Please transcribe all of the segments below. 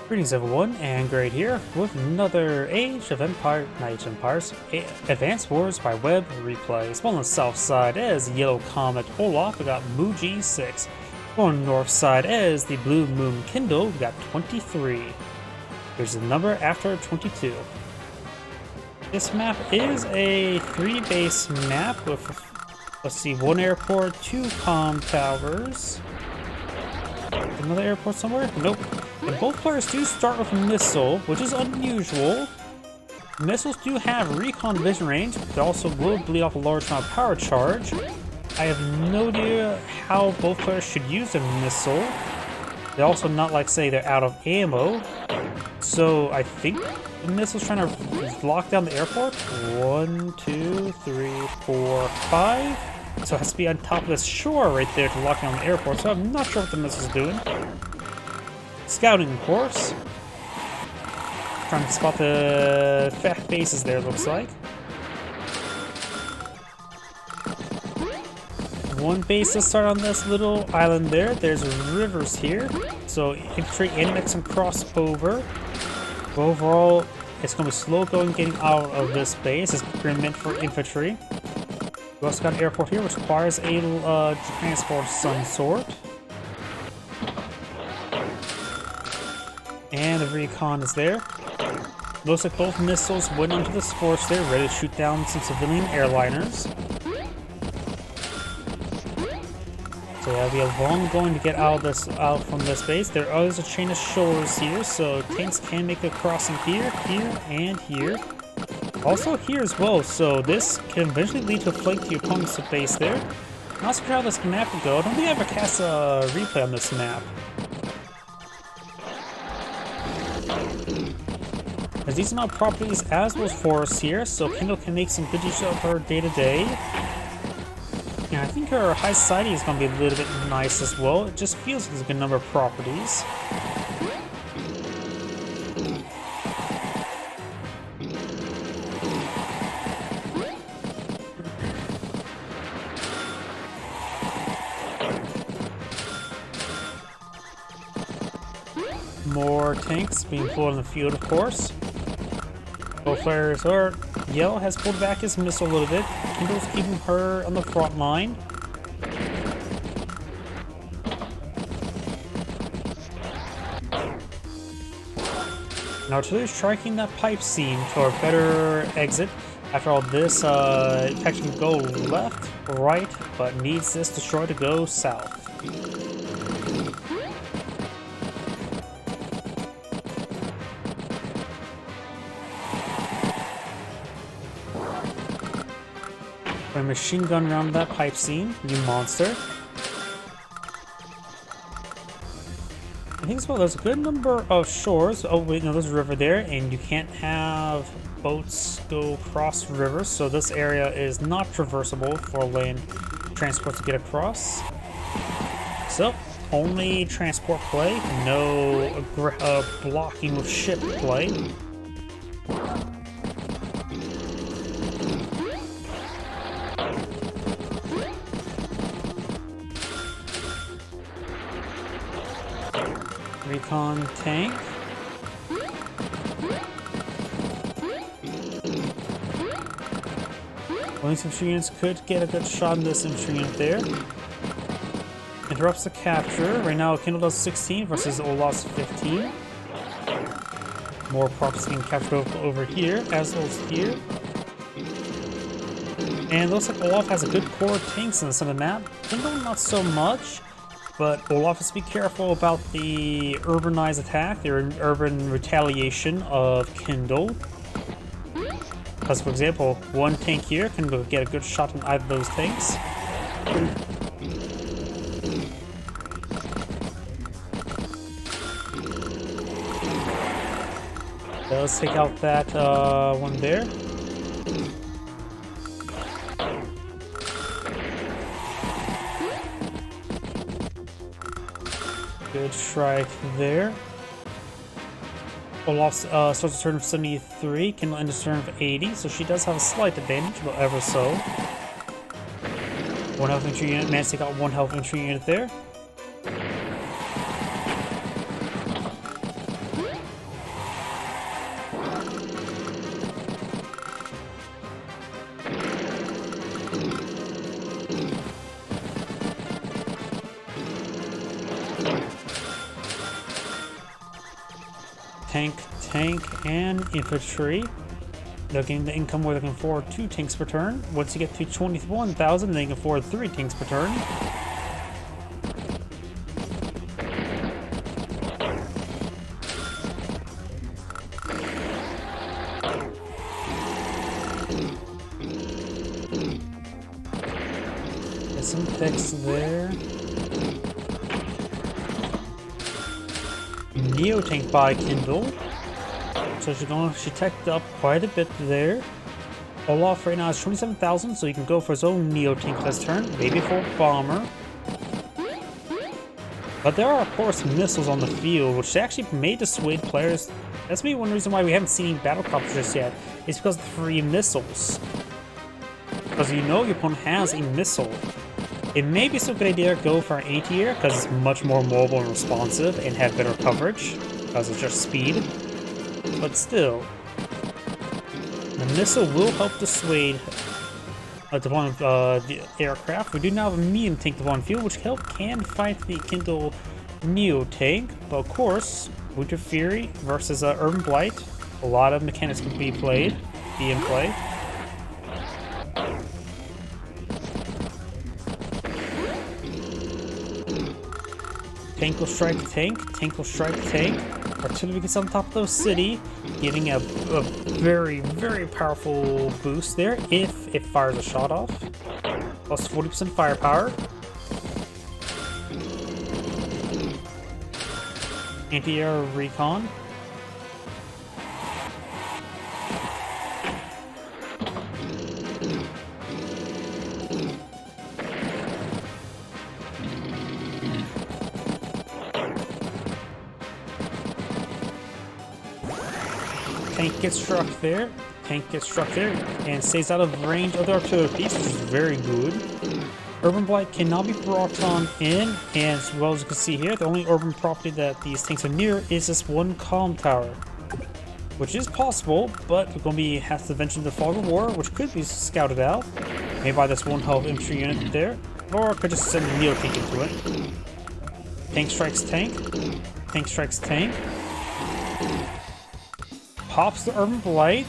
Greetings everyone, and Great here with another Age of Empires Advanced Wars by Web replay. Spawn on the south side as Yellow Comet Olaf, we got mooji6. On the north side as the Blue Moon Kindle, we got 23. There's a number after 22. This map is a 3-base map with, let's see, 1 airport, 2 comm towers. Another airport somewhere? Nope. And both players do start with a missile, which is unusual. Missiles do have recon vision range, but they also will bleed off a large amount of power charge. I have no idea how both players should use a missile. They're also not like, say, they're out of ammo. So I think the missile's trying to lock down the airport. 1, 2, 3, 4, 5. So it has to be on top of this shore right there to lock down the airport. So I'm not sure what the missile's doing. Scouting, of course. Trying to spot the fat bases there, looks like. One base to start on this little island there. There's rivers here. So infantry and mechs can cross over. But overall, it's going to be slow going getting out of this base. It's pretty meant for infantry. We also got an airport here, which requires a transport of some sort. And the recon is there. Looks like both missiles went into this force there, ready to shoot down some civilian airliners. So yeah, we have long going to get out from this base. There is a chain of shores here, so tanks can make a crossing here, here, and here. Also here as well, so this can eventually lead to a flank to your opponent's base there. Not sure how this map will go. I don't think I ever cast a replay on this map. There's decent amount of properties as well as forests here, so Kindle can make some good use of her day-to-day. And I think her high society is going to be a little bit nice as well. It just feels like there's a good number of properties. More tanks being pulled in the field, of course. Both players are. Yellow has pulled back his missile a little bit. Kindle's keeping her on the front line. Now artillery is striking that pipe seam for a better exit. After all this, it can go left, right, but needs this destroyer to go south. A machine gun around that pipe seam, you monster. I think as well, there's a good number of shores. Oh wait, no, there's a river there, and you can't have boats go across rivers, so this area is not traversable for land transport to get across. So, only transport play, no blocking with ship play. Recon tank. Well, these infantry units could get a good shot in this infantry unit there. Interrupts the capture. Right now, Kindle does 16 versus Olaf's 15. More props being captured over here, as well as here. And it looks like Olaf has a good core of tanks in the center of the map. Kindle, not so much. But Olaf has to be careful about the urbanized attack, the urban retaliation of Kindle. Because, for example, one tank here can go get a good shot on either of those tanks. Let's take out that one there. Good strike there. Olaf starts a turn of 73, Kindle ends a turn of 80, so she does have a slight advantage, but ever so. One health infantry unit, managed to take out one health infantry unit there. tank, and infantry. Looking the income where they can afford 2 tanks per turn. Once you get to 21,000, they can afford 3 tanks per turn. Get some picks there. Neo tank by Kindle. So she teched up quite a bit there. Olaf right now is 27,000, so he can go for his own Neo tank this turn, maybe for a bomber. But there are, of course, missiles on the field, which actually may dissuade players. That's maybe one reason why we haven't seen any battlecopters just yet, is because of the 3 missiles. Because you know your opponent has a missile. It may be still a good idea to go for an A-tier, because it's much more mobile and responsive, and have better coverage, because of just speed. But still, the missile will help dissuade the aircraft. We do now have a medium tank on field, which can fight the Kindle Neo tank. But of course, Winter Fury versus Urban Blight, a lot of mechanics can be in play. Tank will strike tank, tank will strike tank. Artillery gets on top of the city, giving a very, very powerful boost there if it fires a shot off. Plus 40% firepower. Anti-air recon. Tank gets struck there. Tank gets struck there and stays out of range of the artillery piece, which is very good. Urban Blight cannot be brought on in, and as well as you can see here, the only urban property that these tanks are near is this one column tower, which is possible, but we're going to have to venture the Fog of War, which could be scouted out. Maybe by this 1 health infantry unit there, or I could just send a Neo tank into it. Tank strikes tank. Tank strikes tank. Pops the Urban Blight,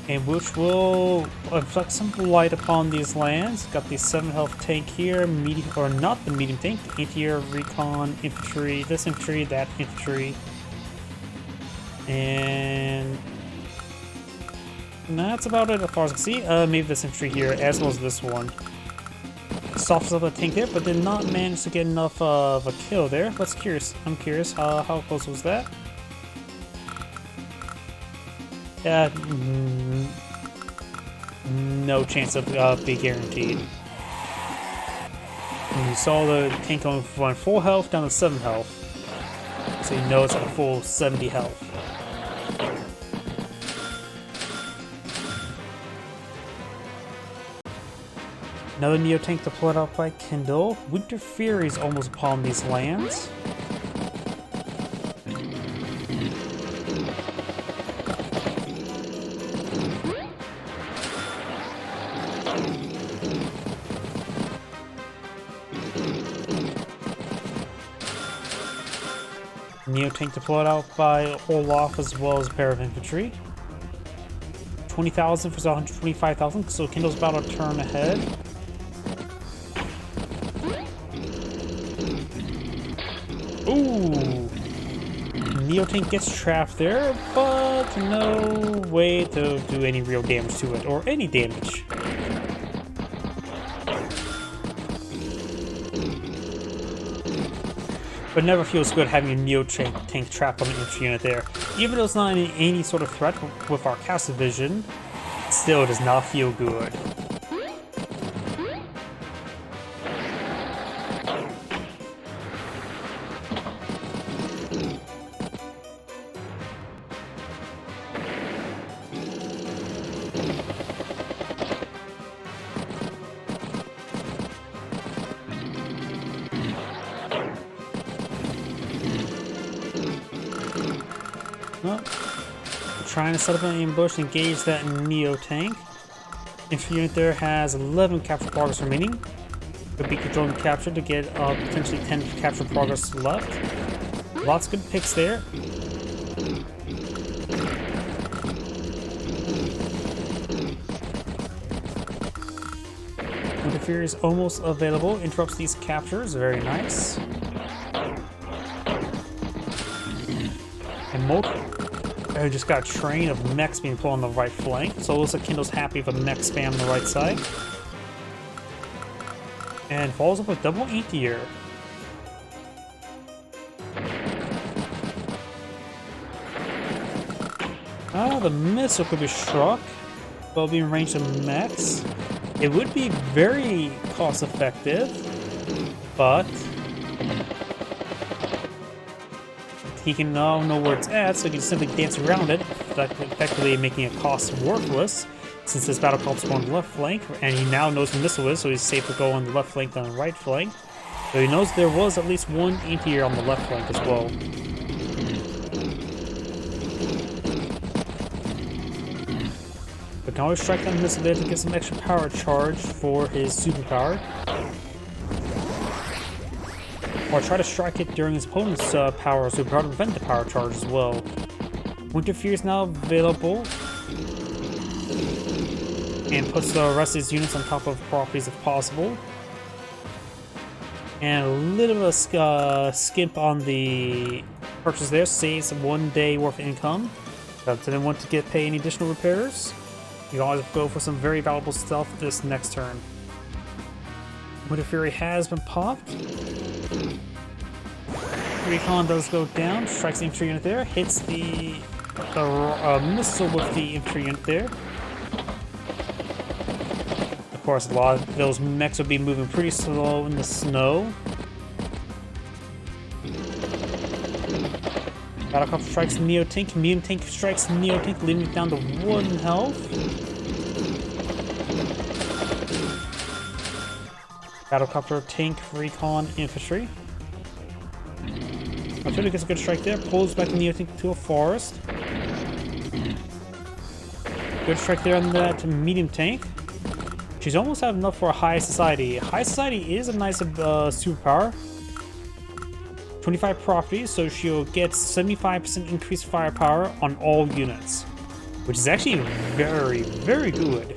and which will inflict some blight upon these lands. Got the 7 health tank here, medium, or not the medium tank, the anti-air recon infantry, this infantry, that infantry, and that's about it as far as I can see. Maybe this infantry here, as well as this one. Softens up the tank there, but did not manage to get enough of a kill there. I'm curious, how close was that? No chance of being guaranteed. And you saw the tank going from full health down to 7 health. So you know it's at a full 70 health. Another Neo tank deployed out by Kindle. Winter Fury is almost upon these lands. Neo tank deployed out by Olaf as well as a pair of infantry. 20,000 for 125,000, so Kindle's about a turn ahead. Ooh! Neo tank gets trapped there, but no way to do any real damage to it, or any damage. But never feels good having a Neo tank trapped on the infantry unit there. Even though it's not any sort of threat with our cast division, still it does not feel good. Well, trying to set up an ambush and engage that Neo tank. Infantry unit there has 11 capture progress remaining. Could be controlling capture to get potentially 10 capture progress left. Lots of good picks there. Winter Fury is almost available. Interrupts these captures. Very nice. And I just got a train of mechs being pulled on the right flank. So it looks like Kindle's happy with a mech spam on the right side. And follows up with double anti-air. The missile could be struck while being ranged of mechs. It would be very cost effective, but he can now know where it's at, so he can simply dance around it, effectively making it cost worthless, since his battle call's on the left flank, and he now knows where the missile is, so he's safe to go on the left flank than on the right flank. So he knows there was at least one anti-air on the left flank as well. But can always strike that missile there to get some extra power charge for his superpower. Or try to strike it during his opponent's power superpower to prevent the power charge as well. Winter Fury is now available. And puts the rest of his units on top of properties if possible. And a little bit of skimp on the purchase there. Saves 1 day worth of income. Didn't want to pay any additional repairs. You can always go for some very valuable stuff this next turn. Winter Fury has been popped. Recon does go down, strikes the infantry unit there, hits the missile with the infantry unit there. Of course, a lot of those mechs will be moving pretty slow in the snow. Battlecopter strikes Neo-Tank. Neo-Tank strikes Neo-Tank, leaving it down to 1 health. Battlecopter, tank, recon, infantry. Artillery gets a good strike there. Pulls back the Neo-Tank to a forest. Good strike there on that medium tank. She's almost had enough for a High Society. High Society is a nice superpower. 25 properties, so she'll get 75% increased firepower on all units, which is actually very, very good.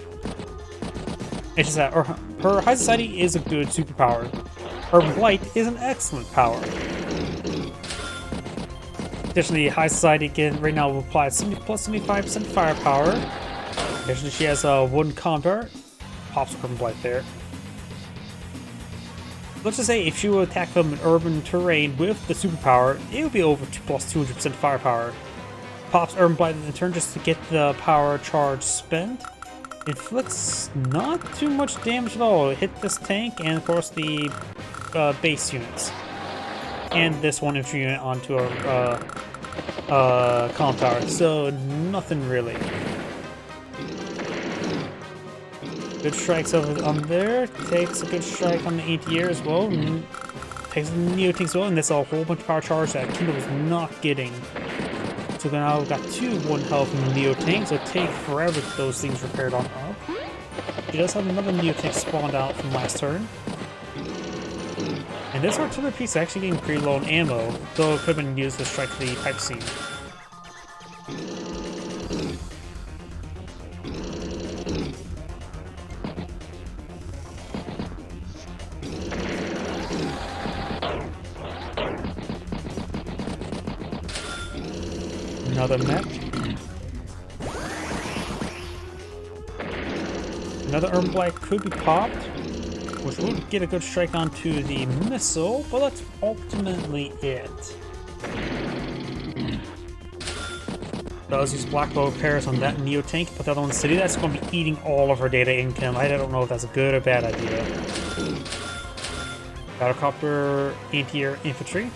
It's just that her High Society is a good superpower. Urban Blight is an excellent power. Additionally, High Society can right now apply plus 75% firepower. Additionally, she has 1 combat. Pops Urban Blight there. Let's just say if she would attack from an urban terrain with the superpower, it would be over plus 200% firepower. Pops Urban Blight in turn just to get the power charge spent. Inflicts not too much damage at all. It hit this tank and of course the base units. And this one infantry unit onto a comm tower. So nothing really. Good strikes over on there. Takes a good strike on the anti-air as well. Takes the Neo-Tank as well. And that's a whole bunch of power charge that Kindle was not getting. So now we've got 2 1 health from the Neo-Tank. So it'll take forever to get those things repaired on up. She does have another Neo-Tank spawned out from last turn. And this artillery piece is actually getting pretty low on ammo, though it could have been used to strike the pipe scene. Another mech. Another Urban Blight could be popped, which would get a good strike onto the missile, but that's ultimately it. Does use Black Bow repairs on that Neo-Tank, but the other one city, that's going to be eating all of her data income. I don't know if that's a good or bad idea. Battlecopter, anti-air infantry.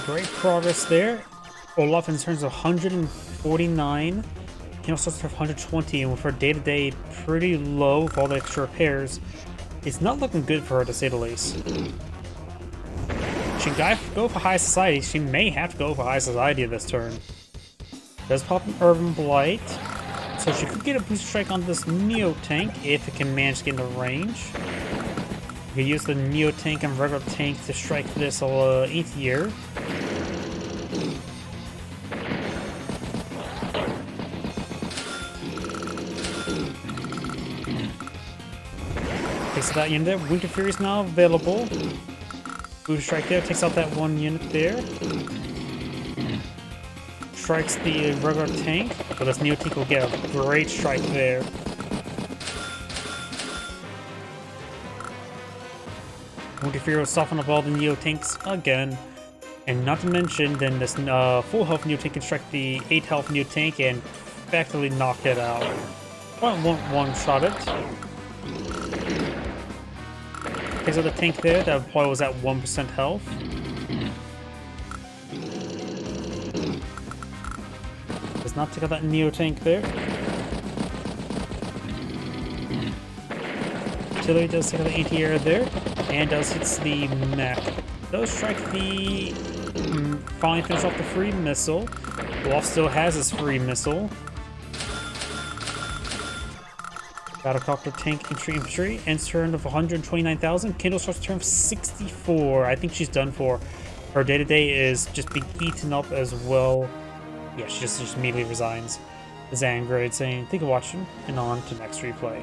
Great progress there. Olaf in terms of 149 Kindle starts to 120, and with her day-to-day pretty low with all the extra repairs, it's not looking good for her to say the least. She can go for high society. She may have to go for high society this turn. Does pop an Urban Blight, so she could get a boost strike on this Neo tank if it can manage to get into range. We could use the Neo tank and regular tank to strike this 8th year. Takes out that unit there. Winter Fury is now available. Boost strike there, takes out that one unit there. Strikes the regular tank, but this Neo tank will get a great strike there. Winter Fury will soften up all the Neo tanks again. And not to mention, then this full health Neo tank can strike the 8 health Neo tank and effectively knock it out. Won't one-shot it. Takes out the tank there, that probably was at 1% health. Does not take out that Neo tank there. Artillery does take out the anti-air there, and does hits the mech. Does strike the... finally finish off the free missile. Olaf still has his free missile. Battlecopter tank infantry ends turn of 129,000. Kindle starts turn of 64. I think she's done for. Her day-to-day is just being eaten up as well. Yeah, she just immediately resigns. Zangrade saying, thank you for watching, and on to next replay.